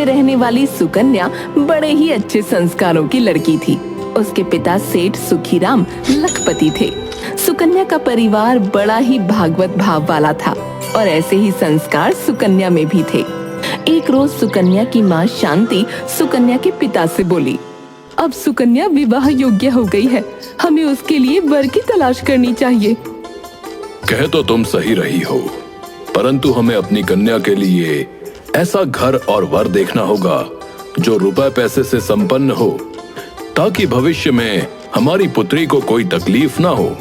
रहने वाली सुकन्या बड़े ही अच्छे संस्कारों की लड़की थी। उसके पिता सेठ सुखीराम लखपति थे। सुकन्या का परिवार बड़ा ही भागवत भाव वाला था और ऐसे ही संस्कार सुकन्या में भी थे। एक रोज सुकन्या की माँ शांति सुकन्या के पिता से बोली, अब सुकन्या विवाह योग्य हो गई है, हमें उसके लिए वर की तलाश करनी चाहिए। कह तो तुम सही रही हो, परंतु हमें अपनी कन्या के लिए ऐसा घर और वर देखना होगा जो रुपए पैसे से संपन्न हो, ताकि भविष्य में हमारी पुत्री को कोई तकलीफ ना हो।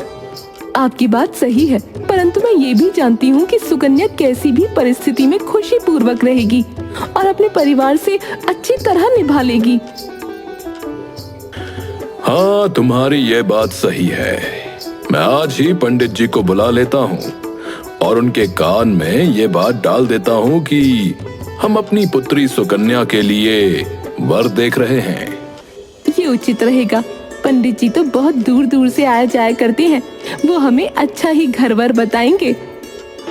आपकी बात सही है, परंतु मैं ये भी जानती हूँ कि सुकन्या कैसी भी परिस्थिति में खुशी पूर्वक रहेगी और अपने परिवार से अच्छी तरह निभा लेगी। हाँ, तुम्हारी ये बात सही है। मैं आज ही पंडित जी को बुला लेता हूँ और उनके कान में ये बात डाल देता हूँ कि हम अपनी पुत्री सुकन्या के लिए वर देख रहे हैं। ये उचित रहेगा। पंडित जी तो बहुत दूर दूर से आया जाया करते हैं, वो हमें अच्छा ही घर-वर बताएंगे।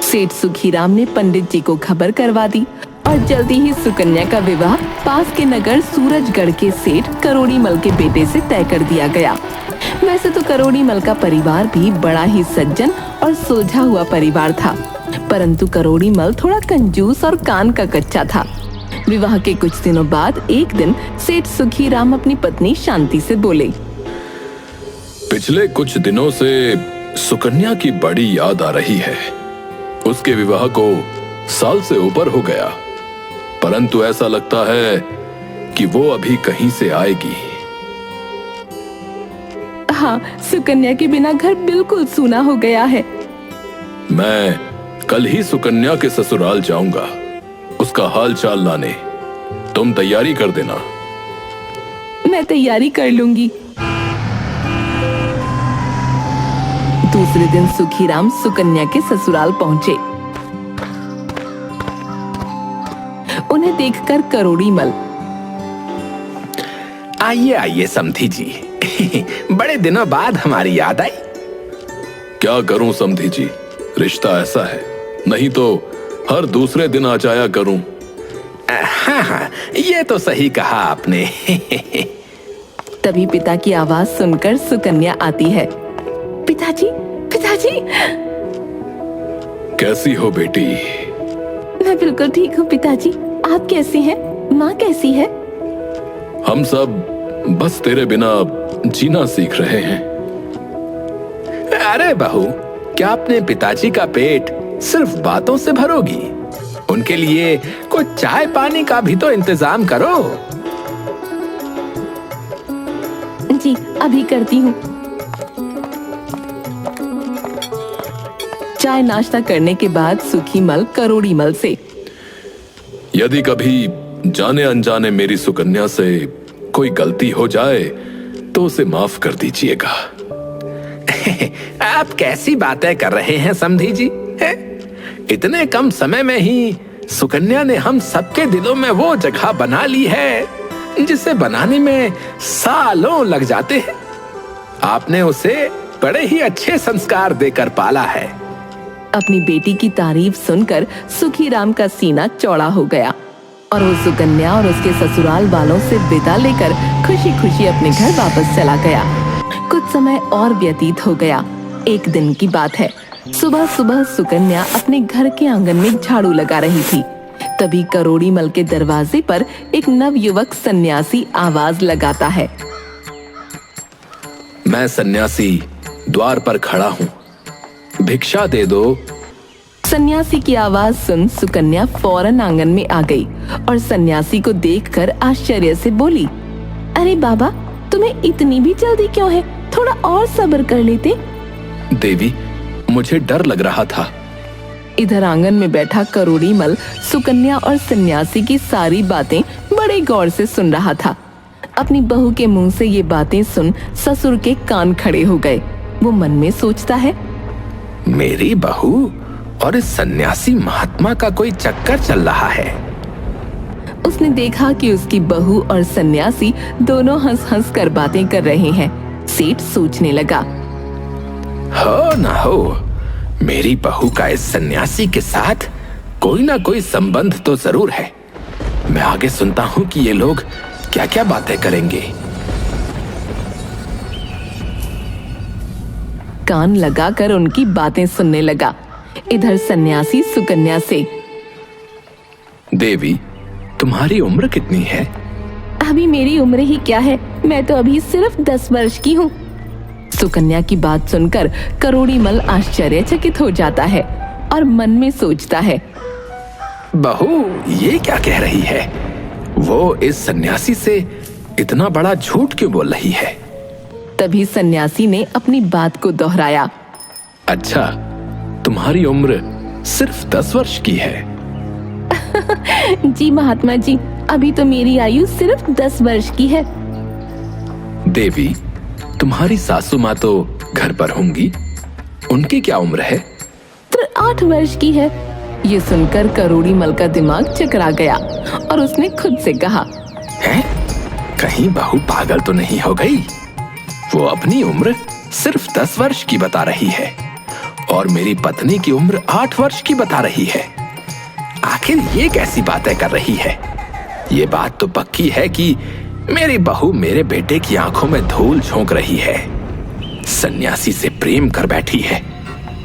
सेठ सुखीराम ने पंडित जी को खबर करवा दी और जल्दी ही सुकन्या का विवाह पास के नगर सूरजगढ़ के सेठ करोड़ीमल के बेटे से तय कर दिया गया। वैसे तो करोड़ीमल का परिवार भी बड़ा ही सज्जन और सुलझा हुआ परिवार था, परंतु करोड़ीमल थोड़ा कंजूस और कान का कच्चा था। विवाह के कुछ दिनों बाद एक दिन सेठ सुखीराम अपनी पत्नी शांति से बोले, पिछले कुछ दिनों से सुकन्या की बड़ी याद आ रही है। उसके विवाह को साल से ऊपर हो गया, परंतु ऐसा लगता है कि वो अभी कहीं से आएगी। हाँ, सुकन्या के बिना घर बिल्कुल सूना हो गया है। मैं कल ही सुकन्या के ससुराल जाऊंगा उसका हाल चाल लाने। तुम तैयारी कर देना। मैं तैयारी कर लूंगी। दूसरे दिन सुखीराम सुकन्या के ससुराल पहुंचे। उन्हें देखकर करोड़ीमल, आइए आइए समधी जी, बड़े दिनों बाद हमारी याद आई। क्या करूं समधी जी, रिश्ता ऐसा है, नहीं तो हर दूसरे दिन आ जाया करूं। हाँ हाँ, ये तो सही कहा आपने। तभी पिता की आवाज सुनकर सुकन्या आती है। पिताजी, पिताजी। कैसी हो बेटी? मैं बिल्कुल ठीक हूँ पिताजी, आप कैसे हैं? माँ कैसी है? हम सब बस तेरे बिना जीना सीख रहे हैं। अरे बहू, क्या अपने पिताजी का पेट सिर्फ बातों से भरोगी? उनके लिए कुछ चाय पानी का भी तो इंतजाम करो। जी, अभी करती हूँ। चाय नाश्ता करने के बाद सुखीमल करोड़ीमल से, यदि कभी जाने अनजाने मेरी सुकन्या से कोई गलती हो जाए तो उसे माफ कर दीजिएगा। आप कैसी बातें कर रहे हैं समधी जी? इतने कम समय में ही सुकन्या ने हम सबके दिलों में वो जगह बना ली है जिसे बनाने में सालों लग जाते हैं। आपने उसे बड़े ही अच्छे संस्कार देकर पाला है। अपनी बेटी की तारीफ सुनकर सुखीराम का सीना चौड़ा हो गया और वो सुकन्या और उसके ससुराल वालों से विदा लेकर खुशी खुशी अपने घर वापस चला गया। कुछ समय और व्यतीत हो गया। एक दिन की बात है, सुबह सुबह सुकन्या अपने घर के आंगन में झाड़ू लगा रही थी। तभी करोड़ीमल के दरवाजे पर एक नवयुवक सन्यासी आवाज लगाता है, मैं सन्यासी द्वार पर खड़ा हूँ, भिक्षा दे दो। सन्यासी की आवाज सुन सुकन्या फौरन आंगन में आ गई और सन्यासी को देखकर आश्चर्य से बोली, अरे बाबा, तुम्हें इतनी भी जल्दी क्यों है? थोड़ा और सब्र कर लेते। देवी, मुझे डर लग रहा था। इधर आंगन में बैठा करोड़ीमल सुकन्या और सन्यासी की सारी बातें बड़े गौर से सुन रहा था। अपनी बहू के मुंह से ये बातें सुन ससुर के कान खड़े हो गए। वो मन में सोचता है, मेरी बहू और इस सन्यासी महात्मा का कोई चक्कर चल रहा है। उसने देखा कि उसकी बहू और सन्यासी दोनों हंस हंस कर बातें कर रहे हैं। सेठ सोचने लगा, हो ना हो, मेरी बहू का इस सन्यासी के साथ कोई ना कोई संबंध तो जरूर है। मैं आगे सुनता हूं कि ये लोग क्या क्या बातें करेंगे। कान लगाकर उनकी बातें सुनने लगा। इधर सन्यासी सुकन्या से, देवी, तुम्हारी उम्र कितनी है? अभी मेरी उम्र ही क्या है, मैं तो अभी सिर्फ 10 वर्ष की हूँ। सुकन्या की बात सुनकर करोड़ीमल आश्चर्यचकित हो जाता है और मन में सोचता है, बहू ये क्या कह रही है? वो इस सन्यासी से इतना बड़ा झूठ क्यों बोल रही है? तभी सन्यासी ने अपनी बात को दोहराया, अच्छा, तुम्हारी उम्र सिर्फ 10 वर्ष की है? जी महात्मा जी, अभी तो मेरी आयु सिर्फ 10 वर्ष की है। देवी, तुम्हारी सासू माँ तो घर पर होंगी, उनकी क्या उम्र है? तो 8 वर्ष की है। ये सुनकर करोड़ीमल का दिमाग चकरा गया और उसने खुद से कहा, है? कहीं बहू पागल तो नहीं हो गई? वो अपनी उम्र सिर्फ 10 वर्ष की बता रही है और मेरी पत्नी की उम्र 8 वर्ष की बता रही है। आखिर ये कैसी बातें कर रही है? ये बात तो पक्की है कि मेरी बहू मेरे बेटे की आंखों में धूल झोंक रही है, सन्यासी से प्रेम कर बैठी है।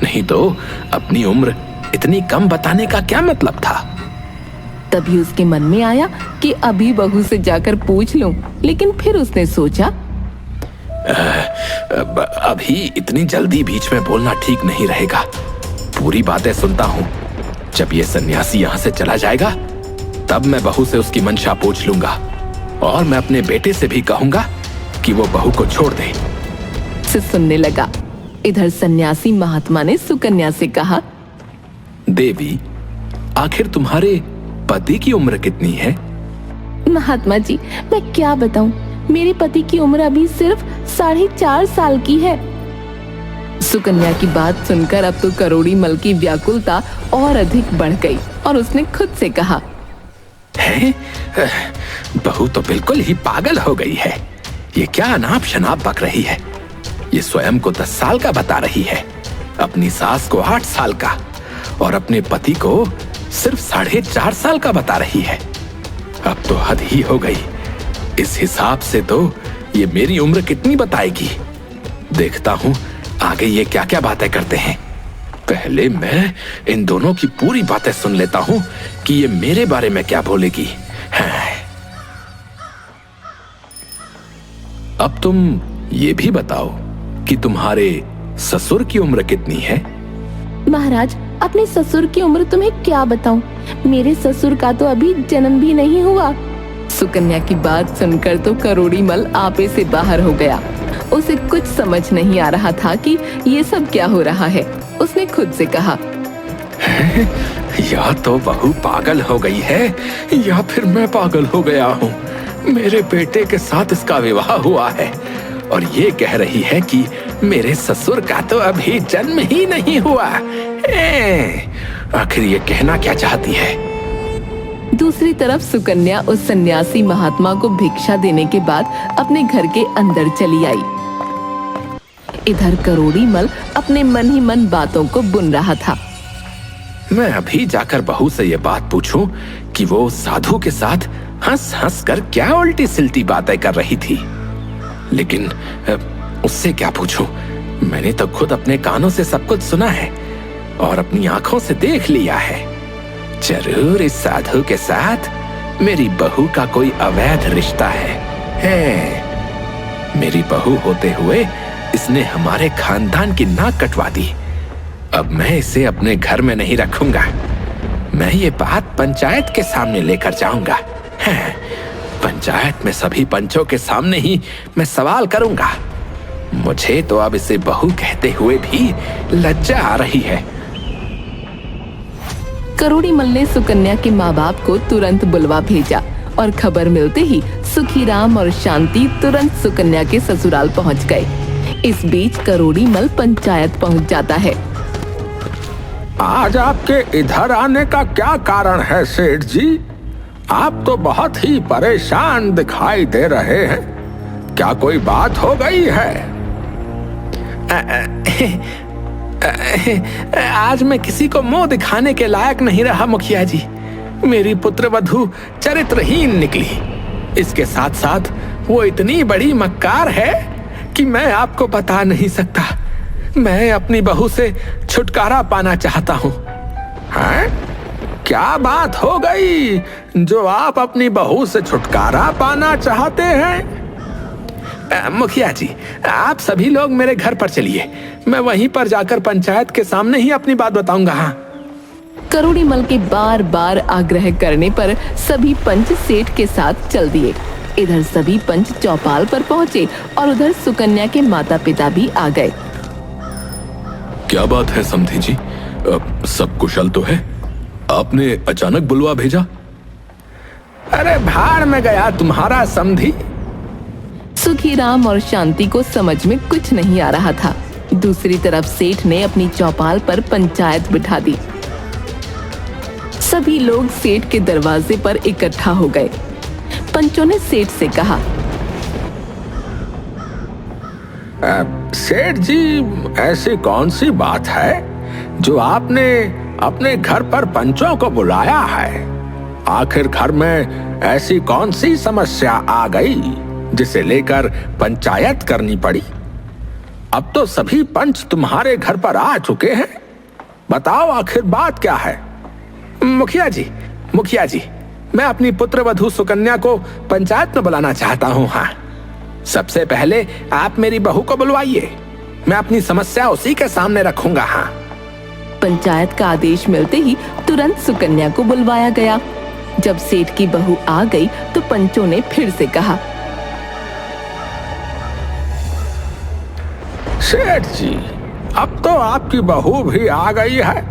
नहीं तो अपनी उम्र इतनी कम बताने का क्या मतलब था? तभी उसके मन में आया कि अभी बहू से जाकर पूछ लूं, लेकिन फिर उसने सोचा, अभी इतनी जल्दी बीच में बोलना ठीक नहीं रहेगा। पूरी बातें सुनता हूँ। जब ये सन्यासी यहाँ से चला जाएगा तब मैं बहू से उसकी मंशा पूछ लूंगा और मैं अपने बेटे से भी कहूंगा कि वो बहू को छोड़ दे। से सुनने लगा। इधर सन्यासी महात्मा ने सुकन्या से कहा, देवी, आखिर तुम्हारे पति की उम्र कितनी है? महात्मा जी, मैं क्या बताऊं, मेरे पति की उम्र अभी सिर्फ 4.5 साल की है। सुकन्या की बात सुनकर अब तो करोड़ीमल की व्याकुलता और अधिक बढ़ गई और उसने खुद से कहा, है? बहू तो बिल्कुल ही पागल हो गई है। ये क्या अनाप शनाप बक रही है? ये स्वयं को 10 साल का बता रही है, अपनी सास को 8 साल का और अपने पति को सिर्फ 4.5 साल का बता रही है। अब तो हद ही हो गई। इस हिसाब से तो ये मेरी उम्र कितनी बताएगी। देखता हूँ आगे ये क्या क्या बातें करते हैं। पहले मैं इन दोनों की पूरी बातें सुन लेता हूँ कि ये मेरे बारे में क्या बोलेगी। हाँ। अब तुम ये भी बताओ कि तुम्हारे ससुर की उम्र कितनी है? महाराज, अपने ससुर की उम्र तुम्हें क्या बताऊं, मेरे ससुर का तो अभी जन्म भी नहीं हुआ। सुकन्या की बात सुनकर तो करोड़ीमल आपे से बाहर हो गया। उसे कुछ समझ नहीं आ रहा था कि ये सब क्या हो रहा है। उसने खुद से कहा, या तो बहू पागल हो गई है या फिर मैं पागल हो गया हूँ। मेरे बेटे के साथ इसका विवाह हुआ है और ये कह रही है कि मेरे ससुर का तो अभी जन्म ही नहीं हुआ। आखिर ये कहना क्या चाहती है? दूसरी तरफ सुकन्या उस सन्यासी महात्मा को भिक्षा देने के बाद अपने घर के अंदर चली आई। इधर करोड़ीमल अपने मन ही मन बातों को बुन रहा था। मैं अभी जाकर बहू से ये बात पूछूं कि वो साधु के साथ हंस हंस कर क्या उल्टी सिल्टी बातें कर रही थी। लेकिन उससे क्या पूछूं? मैंने तो खुद अपने कानों से सब कुछ सुना है और अपनी आंखों से देख लिया है। जरूर इस साधु के साथ मेरी बहू का कोई अवैध रिश्ता है। मेरी बहू होते हुए इसने हमारे खानदान की नाक कटवा दी। अब मैं इसे अपने घर में नहीं रखूंगा। मैं ये बात पंचायत के सामने लेकर जाऊंगा। पंचायत में सभी पंचों के सामने ही मैं सवाल करूंगा। मुझे तो अब इसे बहू कहते हुए भी लज्जा आ रही है। करोड़ीमल ने सुकन्या के माँ बाप को तुरंत बुलवा भेजा और खबर मिलते ही सुखीराम और शांति तुरंत सुकन्या के ससुराल पहुँच गए। इस बीच करोड़ीमल पंचायत पहुँच जाता है। आज आपके इधर आने का क्या कारण है सेठ जी? आप तो बहुत ही परेशान दिखाई दे रहे हैं। क्या कोई बात हो गई है? आज मैं किसी को मुंह दिखाने के लायक नहीं रहा मुखिया जी। मेरी पुत्रवधू चरित्रहीन निकली। इसके साथ साथ वो इतनी बड़ी मक्कार है कि मैं आपको बता नहीं सकता। मैं अपनी बहू से छुटकारा पाना चाहता हूँ। हैं? क्या बात हो गई जो आप अपनी बहू से छुटकारा पाना चाहते हैं? मुखिया जी, आप सभी लोग मेरे घर पर चलिए। मैं वहीं पर जाकर पंचायत के सामने ही अपनी बात बताऊंगा। हाँ। करोड़ीमल के बार बार आग्रह करने पर सभी पंच सेठ के साथ चल दिए। इधर सभी पंच चौपाल पर पहुंचे और उधर सुकन्या के माता पिता भी आ गए। क्या बात है समधी जी, सब कुशल तो है? आपने अचानक बुलवा भेजा? अरे भाड़ में गया तुम्हारा समधी। सुखीराम और शांति को समझ में कुछ नहीं आ रहा था। दूसरी तरफ सेठ ने अपनी चौपाल पर पंचायत बिठा दी। सभी लोग सेठ के दरवाजे पर इकट्ठा हो गए। पंचों ने सेठ से कहा, सेठ जी, ऐसी कौन सी बात है जो आपने अपने घर पर पंचों को बुलाया है? आखिर घर में ऐसी कौन सी समस्या आ गई जिसे लेकर पंचायत करनी पड़ी? अब तो सभी पंच तुम्हारे घर पर आ चुके हैं। बताओ आखिर बात क्या है? मुखिया जी, मैं अपनी पुत्रवधू सुकन्या को पंचायत में बुलाना चाहता हूँ। हाँ, सबसे पहले आप मेरी बहू को बुलवाइए। मैं अपनी समस्या उसी के सामने रखूंगा। हाँ। पंचायत का आदेश मिलते ही तुरंत सुकन्या को बुलवाया गया। जब सेठ की बहू आ गई तो पंचों ने फिर से कहा, सेठ जी, अब तो आपकी बहू भी आ गई है।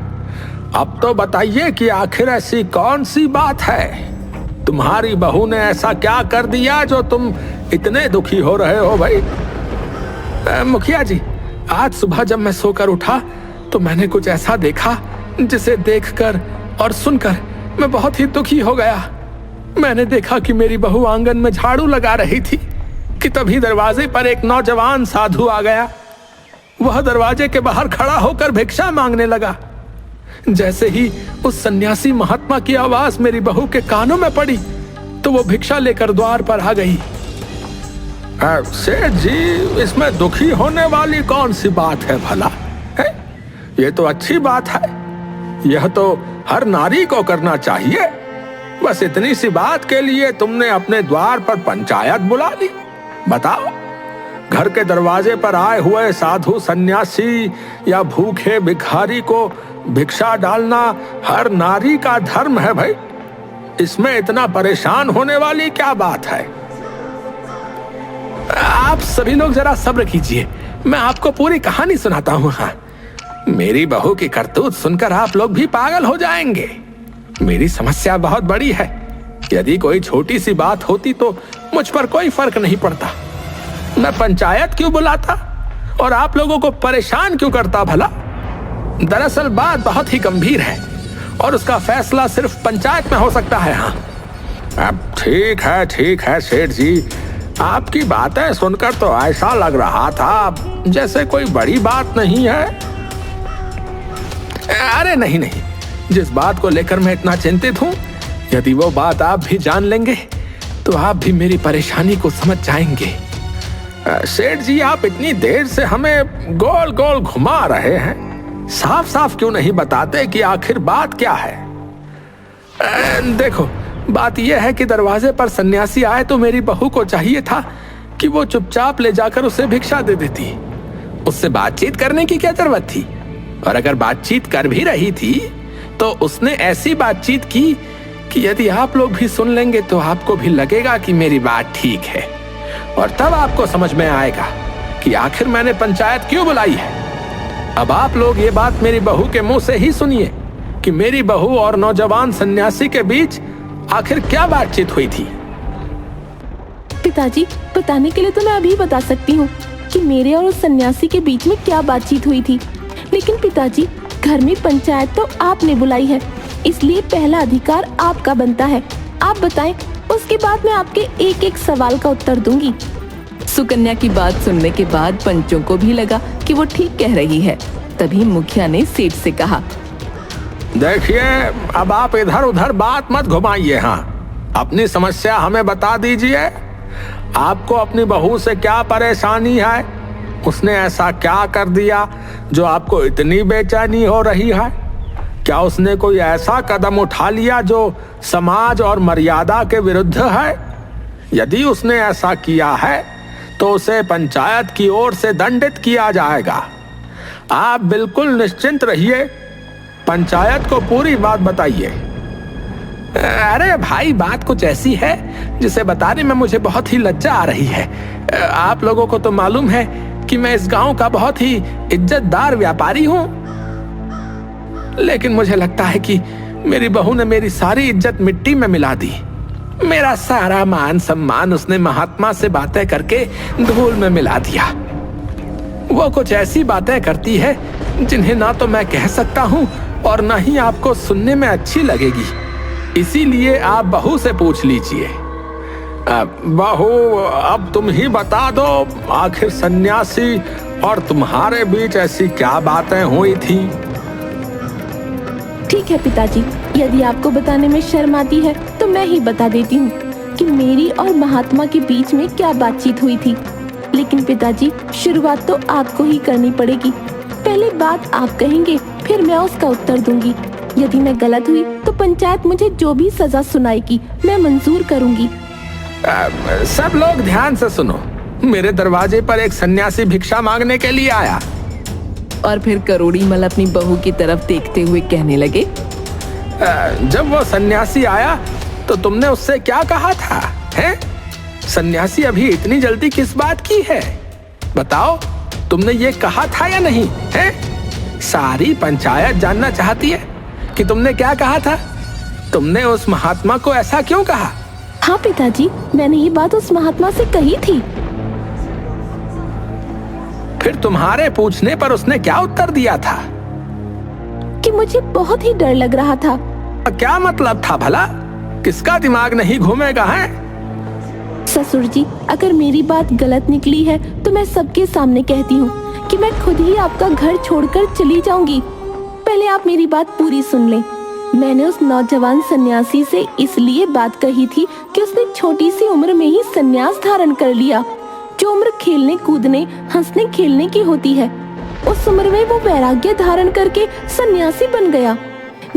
अब तो बताइए कि आखिर ऐसी कौन सी बात है? तुम्हारी बहू ने ऐसा क्या कर दिया जो तुम इतने दुखी हो रहे हो भाई? मुखिया जी, आज सुबह जब मैं सोकर उठा तो मैंने कुछ ऐसा देखा जिसे देखकर और सुनकर मैं बहुत ही दुखी हो गया। मैंने देखा कि मेरी बहू आंगन में झाड़ू लगा रही थी कि तभी दरवाजे पर एक नौजवान साधु आ गया। वह दरवाजे के बाहर खड़ा होकर भिक्षा मांगने लगा। जैसे ही उस सन्यासी महात्मा की आवाज मेरी बहू के कानों में पड़ी तो वो भिक्षा लेकर द्वार पर आ गई। सेठ जी, इसमें दुखी होने वाली कौन सी बात है भला? है? ये तो अच्छी बात है। यह तो हर नारी को करना चाहिए। बस इतनी सी बात के लिए तुमने अपने द्वार पर पंचायत बुला ली। बताओ, घर के दरवाजे पर आए हुए साधु सन्यासी या भूखे भिखारी को भिक्षा डालना हर नारी का धर्म है भाई। इसमें इतना परेशान होने वाली क्या बात है? आप सभी लोग जरा सब्र कीजिए, मैं आपको पूरी कहानी सुनाता हूँ। हाँ, मेरी बहू की करतूत सुनकर आप लोग भी पागल हो जाएंगे। मेरी समस्या बहुत बड़ी है। यदि कोई छोटी सी बात होती तो मुझ पर कोई फर्क नहीं पड़ता। मैं पंचायत क्यों बुलाता और आप लोगों को परेशान क्यों करता भला? दरअसल बात बहुत ही गंभीर है और उसका फैसला सिर्फ पंचायत में हो सकता है। हाँ, अब ठीक है सेठ जी, आपकी बातें सुनकर तो ऐसा लग रहा था जैसे कोई बड़ी बात नहीं है। अरे नहीं, जिस बात को लेकर मैं इतना चिंतित हूँ, यदि वो बात आप भी जान लेंगे तो आप भी मेरी परेशानी को समझ जाएंगे। सेठ जी, आप इतनी देर से हमें गोल गोल घुमा रहे हैं। साफ साफ क्यों नहीं बताते कि आखिर बात क्या है? देखो, बात यह है कि दरवाजे पर सन्यासी आए तो मेरी बहू को चाहिए था कि वो चुपचाप ले जाकर उसे भिक्षा दे देती। उससे बातचीत करने की क्या जरूरत थी? और अगर बातचीत कर भी रही थी तो उसने ऐसी बातचीत की कि यदि आप लोग भी सुन लेंगे तो आपको भी लगेगा कि मेरी बात ठीक है, और तब आपको समझ में आएगा कि आखिर मैंने पंचायत क्यों बुलाई है। अब आप लोग ये बात मेरी बहू के मुंह से ही सुनिए कि मेरी बहू और नौजवान सन्यासी के बीच आखिर क्या बातचीत हुई थी। पिताजी, बताने के लिए तो मैं अभी बता सकती हूँ कि मेरे और उस सन्यासी के बीच में क्या बातचीत हुई थी, लेकिन पिताजी, घर में पंचायत तो आपने बुलाई है, इसलिए पहला अधिकार आपका बनता है। आप बताएं, उसके बाद मैं आपके एक एक सवाल का उत्तर दूंगी। सुकन्या की बात सुनने के बाद पंचों को भी लगा कि वो ठीक कह रही है। तभी मुखिया ने सेठ से कहा, देखिए, अब आप इधर उधर बात मत घुमाइए। हाँ, अपनी समस्या हमें बता दीजिए। आपको अपनी बहू से क्या परेशानी है? उसने ऐसा क्या कर दिया जो आपको इतनी बेचैनी हो रही है? क्या उसने कोई ऐसा कदम उठा लिया जो समाज और मर्यादा के विरुद्ध है? यदि उसने ऐसा किया है तो उसे पंचायत की ओर से दंडित किया जाएगा। आप बिल्कुल निश्चिंत रहिए, पंचायत को पूरी बात बताइए। अरे भाई, बात कुछ ऐसी है जिसे बताने में मुझे बहुत ही लज्जा आ रही है। आप लोगों को तो मालूम है कि मैं इस गांव का बहुत ही इज्जतदार व्यापारी हूं, लेकिन मुझे लगता है कि मेरी बहू ने मेरी सारी इज्जत मिट्टी में मिला दी। मेरा सारा मान सम्मान उसने महात्मा से बातें करके धूल में मिला दिया। वो कुछ ऐसी बातें करती है जिन्हें ना तो मैं कह सकता हूं और ना ही आपको सुनने में अच्छी लगेगी। इसीलिए आप बहू से पूछ लीजिए। बहू, अब तुम ही बता दो, आखिर सन्यासी और तुम्हारे बीच ऐसी क्या बातें हुई थी? ठीक है पिताजी, यदि आपको बताने में शर्म आती है तो मैं ही बता देती हूँ कि मेरी और महात्मा के बीच में क्या बातचीत हुई थी। लेकिन पिताजी, शुरुआत तो आपको ही करनी पड़ेगी। पहले बात आप कहेंगे, फिर मैं उसका उत्तर दूंगी। यदि मैं गलत हुई तो पंचायत मुझे जो भी सजा सुनाएगी मैं मंजूर करूंगी। सब लोग ध्यान से सुनो। मेरे दरवाजे पर एक सन्यासी भिक्षा मांगने के लिए आया। और फिर करोड़ीमल अपनी बहू की तरफ देखते हुए कहने लगे, जब वो सन्यासी आया तो तुमने उससे क्या कहा था? हैं? सन्यासी अभी इतनी जल्दी किस बात की है? बताओ, तुमने ये कहा था या नहीं? हैं? सारी पंचायत जानना चाहती है कि तुमने क्या कहा था। तुमने उस महात्मा को ऐसा क्यों कहा? हाँ पिताजी, मैंने ये बात उस महात्मा से कही थी। फिर तुम्हारे पूछने पर उसने क्या उत्तर दिया था? कि मुझे बहुत ही डर लग रहा था। क्या मतलब था भला? किसका दिमाग नहीं घूमेगा? है ससुर जी, अगर मेरी बात गलत निकली है तो मैं सबके सामने कहती हूँ कि मैं खुद ही आपका घर छोड़कर चली जाऊंगी। पहले आप मेरी बात पूरी सुन लें। मैंने उस नौजवान सन्यासी से इसलिए बात कही थी कि उसने छोटी सी उम्र में ही सन्यास धारण कर लिया। जो उम्र खेलने कूदने हंसने खेलने की होती है, उस उम्र में वो वैराग्य धारण करके सन्यासी बन गया।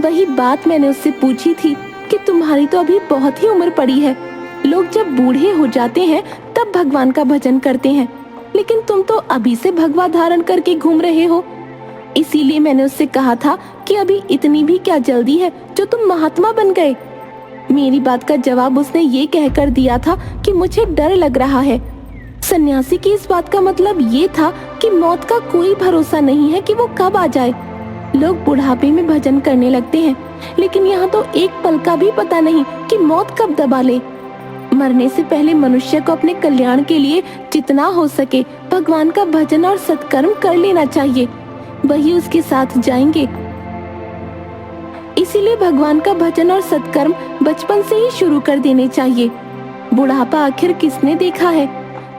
वही बात मैंने उससे पूछी थी कि तुम्हारी तो अभी बहुत ही उम्र पड़ी है। लोग जब बूढ़े हो जाते हैं तब भगवान का भजन करते हैं, लेकिन तुम तो अभी से भगवा धारण करके घूम रहे हो। इसीलिए मैंने उससे कहा था कि अभी इतनी भी क्या जल्दी है जो तुम महात्मा बन गए। मेरी बात का जवाब उसने ये कहकर दिया था कि मुझे डर लग रहा है। सन्यासी की इस बात का मतलब ये था कि मौत का कोई भरोसा नहीं है कि वो कब आ जाए। लोग बुढ़ापे में भजन करने लगते हैं, लेकिन यहाँ तो एक पल का भी पता नहीं कि मौत कब दबा ले। मरने से पहले मनुष्य को अपने कल्याण के लिए जितना हो सके भगवान का भजन और सत्कर्म कर लेना चाहिए, वही उसके साथ जाएंगे। इसीलिए भगवान का भजन और सत्कर्म बचपन से ही शुरू कर देने चाहिए। बुढ़ापा आखिर किसने देखा है?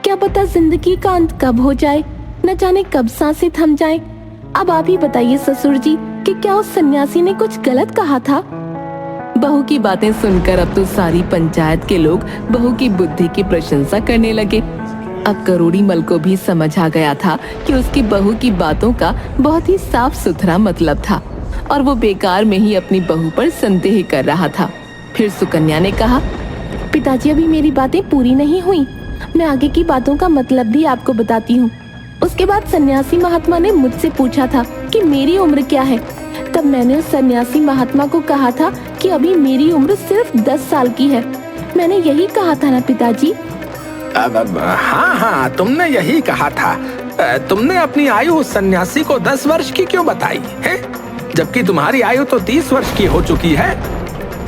क्या पता जिंदगी का अंत कब हो जाए, न जाने कब सांसें थम जाएं। अब आप ही बताइए ससुर जी कि क्या उस सन्यासी ने कुछ गलत कहा था? बहू की बातें सुनकर अब तो सारी पंचायत के लोग बहू की बुद्धि की प्रशंसा करने लगे। अब करोड़ीमल को भी समझ आ गया था कि उसकी बहू की बातों का बहुत ही साफ सुथरा मतलब था और वो बेकार में ही अपनी बहू पर संदेह कर रहा था। फिर सुकन्या ने कहा, पिताजी, अभी मेरी बातें पूरी नहीं हुई। मैं आगे की बातों का मतलब भी आपको बताती हूँ। उसके बाद सन्यासी महात्मा ने मुझसे पूछा था कि मेरी उम्र क्या है। तब मैंने उस सन्यासी महात्मा को कहा था कि अभी मेरी उम्र सिर्फ 10 साल की है। मैंने यही कहा था ना पिताजी? हाँ, तुमने यही कहा था। तुमने अपनी आयु उस सन्यासी को 10 वर्ष की क्यों बताई है, जबकि तुम्हारी आयु तो 30 वर्ष की हो चुकी है?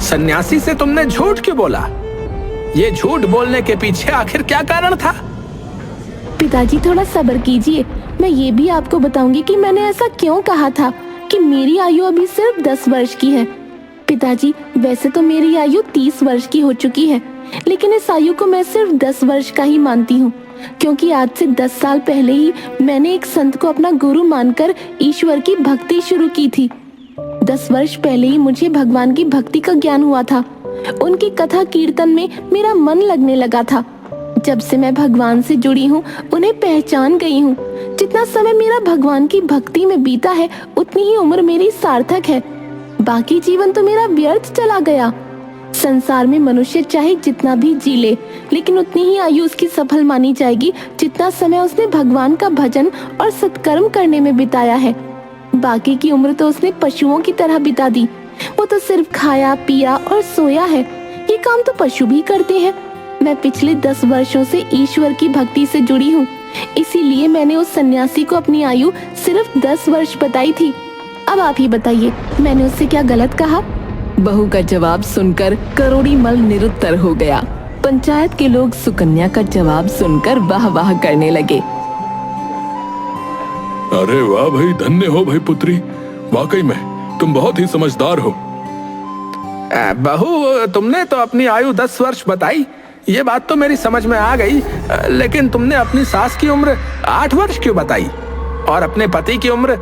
सन्यासी से तुमने झूठ क्यों बोला? ये झूठ बोलने के पीछे आखिर क्या कारण था? पिताजी, थोड़ा सब्र कीजिए। मैं ये भी आपको बताऊंगी कि मैंने ऐसा क्यों कहा था कि मेरी आयु अभी सिर्फ 10 वर्ष की है। पिताजी, वैसे तो मेरी आयु 30 वर्ष की हो चुकी है, लेकिन इस आयु को मैं सिर्फ 10 वर्ष का ही मानती हूँ, क्योंकि आज से 10 साल पहले ही मैंने एक संत को अपना गुरु मानकर ईश्वर की भक्ति शुरू की थी। 10 वर्ष पहले ही मुझे भगवान की भक्ति का ज्ञान हुआ था। उनकी कथा कीर्तन में मेरा मन लगने लगा था। जब से मैं भगवान से जुड़ी हूँ, उन्हें पहचान गई हूँ। जितना समय मेरा भगवान की भक्ति में बीता है, उतनी ही उम्र मेरी सार्थक है। बाकी जीवन तो मेरा व्यर्थ चला गया। संसार में मनुष्य चाहे जितना भी जी ले, लेकिन उतनी ही आयु उसकी सफल मानी जाएगी जितना समय उसने भगवान का भजन और सत्कर्म करने में बिताया है। बाकी की उम्र तो उसने पशुओं की तरह बिता दी। वो तो सिर्फ खाया पिया और सोया है। ये काम तो पशु भी करते हैं। मैं पिछले 10 वर्षों से ईश्वर की भक्ति से जुड़ी हूँ, इसीलिए मैंने उस सन्यासी को अपनी आयु सिर्फ 10 वर्ष बताई थी। अब आप ही बताइए, मैंने उससे क्या गलत कहा? बहू का जवाब सुनकर करोड़ी मल निरुत्तर हो गया। पंचायत के लोग सुकन्या का जवाब सुनकर वाह वाह करने लगे। अरे वाह भाई, धन्य हो भाई पुत्री, वाकई में तुम बहुत ही समझदार हो। बहू, तुमने तो अपनी आयु 10 वर्ष बताई, ये बात तो मेरी समझ में आ गई, लेकिन तुमने अपनी सास की उम्र 8 वर्ष क्यों बताई और अपने पति की उम्र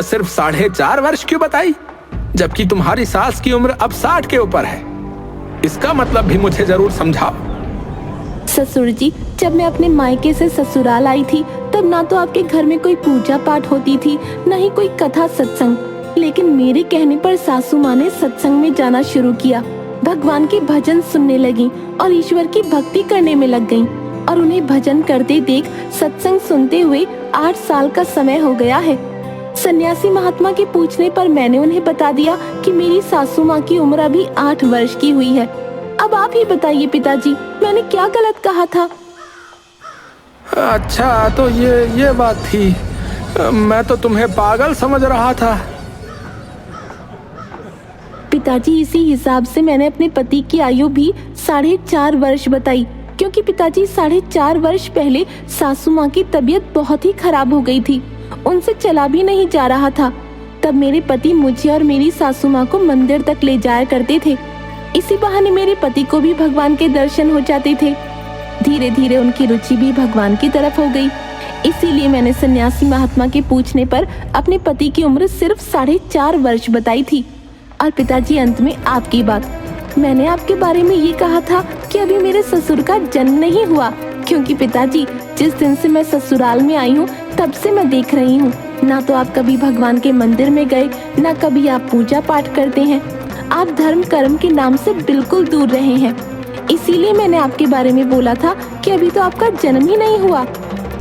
सिर्फ 4.5 वर्ष क्यों बताई, जबकि तुम्हारी सास की उम्र अब 60 के ऊपर है? इसका मतलब भी मुझे जरूर समझाओ। ससुर जी, जब मैं अपने मायके से ससुराल आई थी, तब ना तो आपके घर में कोई पूजा पाठ होती थी, न ही कोई कथा सत्संग। लेकिन मेरे कहने पर सासू माँ ने सत्संग में जाना शुरू किया। भगवान के भजन सुनने लगी और ईश्वर की भक्ति करने में लग गईं। और उन्हें भजन करते देख सत्संग सुनते हुए 8 साल का समय हो गया है। सन्यासी महात्मा के पूछने पर मैंने उन्हें बता दिया कि मेरी सासू माँ की उम्र अभी 8 वर्ष की हुई है। अब आप ही बताइए पिताजी, मैंने क्या गलत कहा था? अच्छा, तो ये बात थी। मैं तो तुम्हें पागल समझ रहा था। पिताजी, इसी हिसाब से मैंने अपने पति की आयु भी 4.5 वर्ष बताई, क्योंकि पिताजी 4.5 वर्ष पहले सासू माँ की तबीयत बहुत ही खराब हो गई थी। उनसे चला भी नहीं जा रहा था। तब मेरे पति मुझे और मेरी सासू माँ को मंदिर तक ले जाया करते थे। इसी बहाने मेरे पति को भी भगवान के दर्शन हो जाते थे। धीरे धीरे उनकी रुचि भी भगवान की तरफ हो गई। इसीलिए मैंने सन्यासी महात्मा के पूछने पर अपने पति की उम्र सिर्फ 4.5 वर्ष बताई थी। और पिताजी, अंत में आपकी बात, मैंने आपके बारे में ये कहा था कि अभी मेरे ससुर का जन्म नहीं हुआ, क्योंकि पिताजी, जिस दिन से मैं ससुराल में आई हूँ तब से मैं देख रही हूँ, ना तो आप कभी भगवान के मंदिर में गए, ना कभी आप पूजा पाठ करते हैं। आप धर्म कर्म के नाम से बिल्कुल दूर रहे हैं। इसीलिए मैंने आपके बारे में बोला था कि अभी तो आपका जन्म ही नहीं हुआ।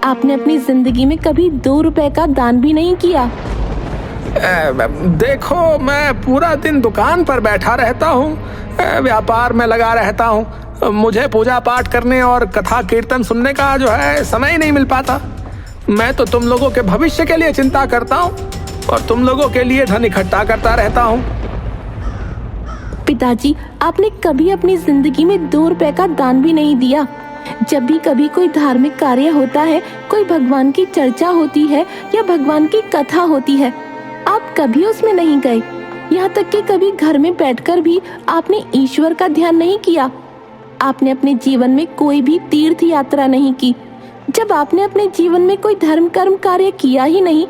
आपने अपनी जिंदगी में कभी 2 रुपए का दान भी नहीं किया। देखो, मैं पूरा दिन दुकान पर बैठा रहता हूँ, व्यापार में लगा रहता हूँ। मुझे पूजा पाठ करने और कथा कीर्तन सुनने का जो है समय ही नहीं मिल पाता। मैं तो तुम लोगों के भविष्य के लिए चिंता करता हूँ और तुम लोगों के लिए धन इकट्ठा करता रहता हूँ। पिताजी, आपने कभी अपनी जिंदगी में 2 रुपए का दान भी नहीं दिया। जब भी कभी कोई धार्मिक कार्य होता है, कोई भगवान की चर्चा होती है या भगवान की कथा होती है, आप कभी उसमें नहीं गए। यहाँ तक कि कभी घर में बैठकर भी आपने ईश्वर का ध्यान नहीं किया। आपने अपने जीवन में कोई भी तीर्थ यात्रा नहीं की। जब आपने अपने जीवन में कोई धर्म कर्म कार्य किया ही नहीं,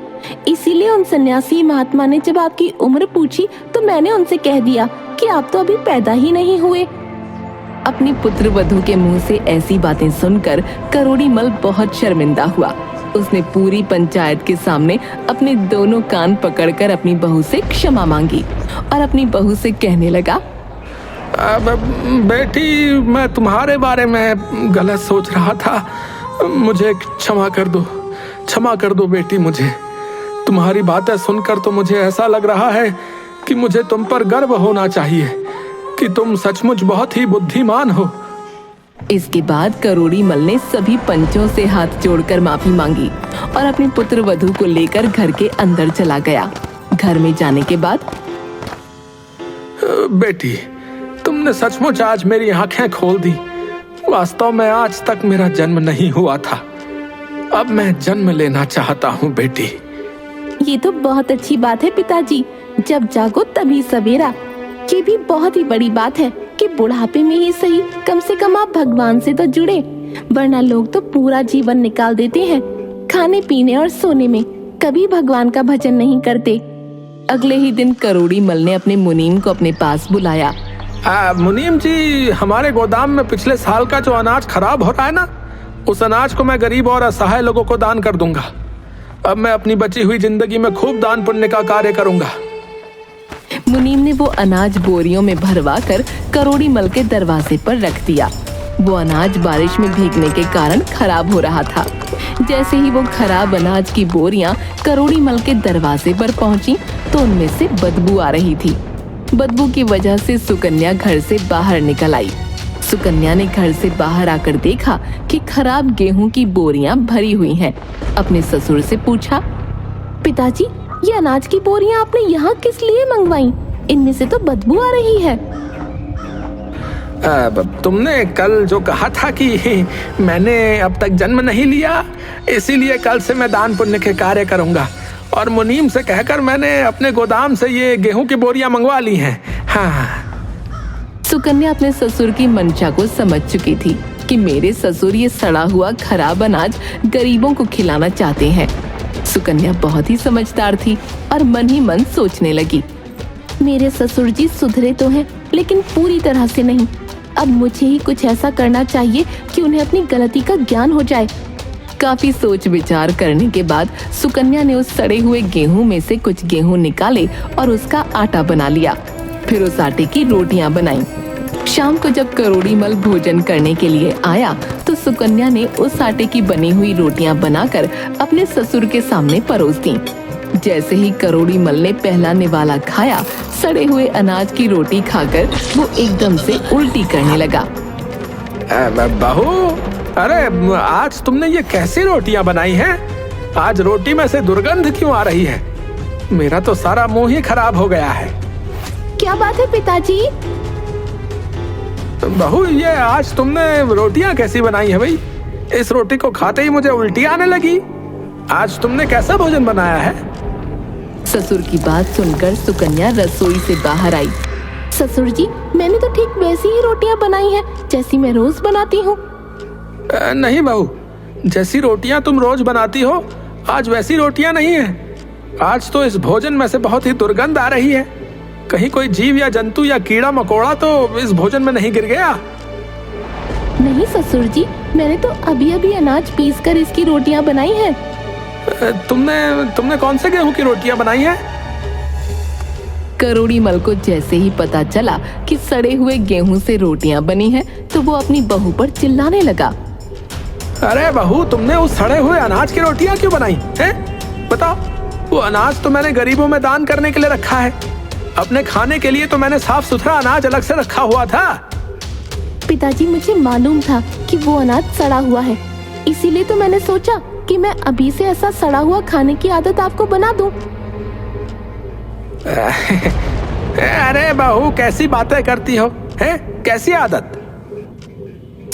इसीलिए उन सन्यासी महात्मा ने जब आपकी उम्र पूछी तो मैंने उनसे कह दिया कि आप तो अभी पैदा ही नहीं हुए। अपनी पुत्र वधू के मुंह से ऐसी बातें सुनकर करोड़ी मल बहुत शर्मिंदा हुआ। उसने पूरी पंचायत के सामने अपने दोनों कान पकड़कर अपनी बहू से क्षमा मांगी और अपनी बहू से कहने लगा, अब बेटी, मैं तुम्हारे बारे में गलत सोच रहा था। मुझे क्षमा कर दो बेटी। मुझे तुम्हारी बातें सुनकर तो मुझे ऐसा लग रहा है कि मुझे तुम पर गर्व होना चाहिए कि तुम सचमुच बहुत ही बुद्धिमान हो। इसके बाद करोड़ी मल ने सभी पंचों से हाथ जोड़कर माफी मांगी और अपने पुत्र वधू को लेकर घर के अंदर चला गया। घर में जाने के बाद, बेटी, तुमने सचमुच आज मेरी आंखें खोल दी। वास्तव में आज तक मेरा जन्म नहीं हुआ था। अब मैं जन्म लेना चाहता हूँ बेटी। ये तो बहुत अच्छी बात है पिताजी। जब जागो तभी सवेरा। ये भी बहुत ही बड़ी बात है कि बुढ़ापे में ही सही, कम से कम आप भगवान से तो जुड़े, वरना लोग तो पूरा जीवन निकाल देते हैं खाने पीने और सोने में, कभी भगवान का भजन नहीं करते। अगले ही दिन करोड़ी मल ने अपने मुनीम को अपने पास बुलाया। मुनीम जी, हमारे गोदाम में पिछले साल का जो अनाज खराब हो रहा है ना, उस अनाज को मैं गरीब और असहाय लोगों को दान कर दूंगा। अब मैं अपनी बची हुई जिंदगी में खूब दान पुण्य का कार्य करूंगा। मुनीम ने वो अनाज बोरियों में भरवा कर करोड़ी मल के दरवाजे पर रख दिया। वो अनाज बारिश में भीगने के कारण खराब हो रहा था। जैसे ही वो खराब अनाज की बोरियां करोड़ी मल के दरवाजे पर पहुंची तो उनमें से बदबू आ रही थी। बदबू की वजह से सुकन्या घर से बाहर निकल आई। सुकन्या ने घर से बाहर आकर देखा कि खराब गेहूं की बोरियां भरी हुई हैं। अपने ससुर से पूछा, पिताजी, ये अनाज की बोरियां आपने यहाँ किस लिए मंगवाई? इनमें से तो बदबू आ रही है। तुमने कल जो कहा था कि मैंने अब तक जन्म नहीं लिया, इसीलिए कल से मैं दान पुण्य के कार्य करूंगा, और मुनीम से कहकर मैंने अपने गोदाम से ये गेहूं की बोरियां मंगवा ली हैं। हाँ। सुकन्या अपने ससुर की मंशा को समझ चुकी थी कि मेरे ससुर ये सड़ा हुआ खराब अनाज गरीबों को खिलाना चाहते हैं। सुकन्या बहुत ही समझदार थी और मन ही मन सोचने लगी, मेरे ससुर जी सुधरे तो हैं, लेकिन पूरी तरह से नहीं। अब मुझे ही कुछ ऐसा करना चाहिए कि उन्हें अपनी गलती का ज्ञान हो जाए। काफी सोच विचार करने के बाद सुकन्या ने उस सड़े हुए गेहूं में से कुछ गेहूं निकाले और उसका आटा बना लिया। फिर उस आटे की रोटियां बनाई। शाम को जब करोड़ी मल भोजन करने के लिए आया तो सुकन्या ने उस आटे की बनी हुई रोटियां बनाकर अपने ससुर के सामने परोस दी। जैसे ही करोड़ी मल ने पहला निवाला खाया, सड़े हुए अनाज की रोटी खाकर वो एकदम से उल्टी करने लगा। बहू, अरे आज तुमने ये कैसी रोटियां बनाई हैं? आज रोटी में से दुर्गंध क्यों आ रही है? मेरा तो सारा मुंह ही खराब हो गया है। क्या बात है पिताजी? बहू, ये आज तुमने रोटियां कैसी बनाई है भाई? इस रोटी को खाते ही मुझे उल्टी आने लगी। आज तुमने कैसा भोजन बनाया है? ससुर की बात सुनकर सुकन्या रसोई से बाहर आई। ससुर जी, मैंने तो ठीक वैसी ही रोटियां बनाई हैं जैसी मैं रोज बनाती हूँ। नहीं बहू, जैसी रोटियां तुम रोज बनाती हो, आज वैसी रोटियां नहीं है। आज तो इस भोजन में से बहुत ही दुर्गंध आ रही है। कहीं कोई जीव या जंतु या कीड़ा मकोड़ा तो इस भोजन में नहीं गिर गया? नहीं ससुर जी, मैंने तो अभी अभी अनाज पीस कर इसकी रोटियां बनाई हैं। तुमने कौन से गेहूं की रोटियां बनाई हैं? करोड़ी मल को जैसे ही पता चला कि सड़े हुए गेहूं से रोटियां बनी हैं, तो वो अपनी बहू पर चिल्लाने लगा। अरे बहू, तुमने उस सड़े हुए अनाज की रोटियां क्यों बनाई हैं? बताओ, वो अनाज तो मैंने गरीबों में दान करने के लिए रखा है। अपने खाने के लिए तो मैंने साफ सुथरा अनाज अलग से रखा हुआ था। पिताजी, मुझे मालूम था कि वो अनाज सड़ा हुआ है, इसीलिए तो मैंने सोचा कि मैं अभी से ऐसा सड़ा हुआ खाने की आदत आपको बना दूं। अरे बहू, कैसी बातें करती हो? हैं? कैसी आदत?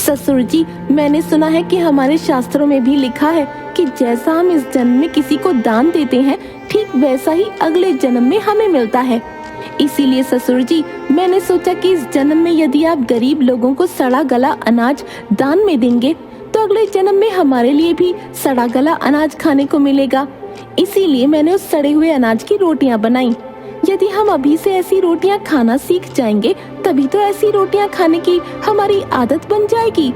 ससुर जी, मैंने सुना है कि हमारे शास्त्रों में भी लिखा है कि जैसा हम इस जन्म में किसी को दान देते हैं, ठीक वैसा ही अगले जन्म में हमें मिलता है। इसीलिए ससुर जी, मैंने सोचा कि इस जन्म में यदि आप गरीब लोगों को सड़ा गला अनाज दान में देंगे तो अगले जन्म में हमारे लिए भी सड़ा गला अनाज खाने को मिलेगा। इसीलिए मैंने उस सड़े हुए अनाज की रोटियां बनाई। यदि हम अभी से ऐसी रोटियां खाना सीख जाएंगे, तभी तो ऐसी रोटियां खाने की हमारी आदत बन जाएगी,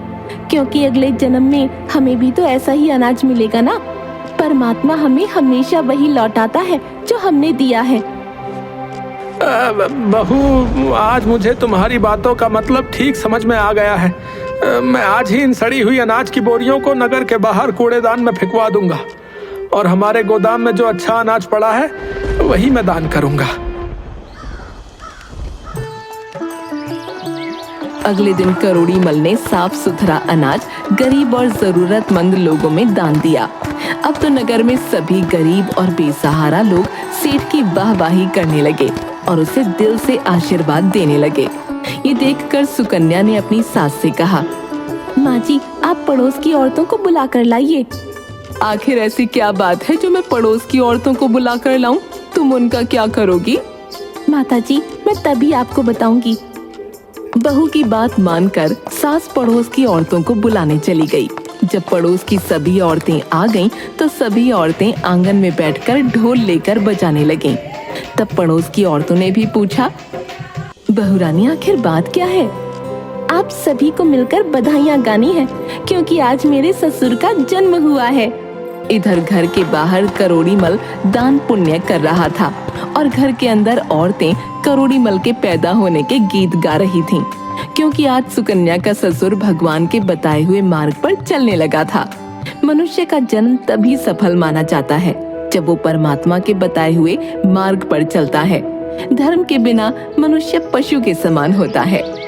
क्योंकि अगले जन्म में हमें भी तो ऐसा ही अनाज मिलेगा ना। परमात्मा हमें हमेशा वही लौटाता है जो हमने दिया है। बहू, आज मुझे तुम्हारी बातों का मतलब ठीक समझ में आ गया है। मैं आज ही इन सड़ी हुई अनाज की बोरियों को नगर के बाहर कूड़ेदान में फेंकवा दूंगा, और हमारे गोदाम में जो अच्छा अनाज पड़ा है वही मैं दान करूंगा। अगले दिन करोड़ी मल ने साफ सुथरा अनाज गरीब और जरूरतमंद लोगों में दान दिया। अब तो नगर में सभी गरीब और बेसहारा लोग सेठ की वाहवाही करने लगे और उसे दिल से आशीर्वाद देने लगे। ये देखकर सुकन्या ने अपनी सास से कहा, माँ जी, आप पड़ोस की औरतों को बुला कर लाइए। आखिर ऐसी क्या बात है जो मैं पड़ोस की औरतों को बुला कर लाऊं? तुम उनका क्या करोगी? माता जी, मैं तभी आपको बताऊंगी। बहू की बात मानकर सास पड़ोस की औरतों को बुलाने चली गई। जब पड़ोस की सभी औरतें आ गईं, तो सभी औरतें आंगन में बैठकर ढोल लेकर बजाने लगीं। तब पड़ोस की औरतों ने भी पूछा, बहुरानी आखिर बात क्या है? आप सभी को मिलकर बधाइयाँ गानी है क्योंकि आज मेरे ससुर का जन्म हुआ है। इधर घर के बाहर करोड़ीमल दान पुण्य कर रहा था और घर के अंदर औरतें करोड़ीमल के पैदा होने के गीत गा रही थीं, क्योंकि आज सुकन्या का ससुर भगवान के बताए हुए मार्ग पर चलने लगा था। मनुष्य का जन्म तभी सफल माना जाता है जब वो परमात्मा के बताए हुए मार्ग पर चलता है। धर्म के बिना मनुष्य पशु के समान होता है।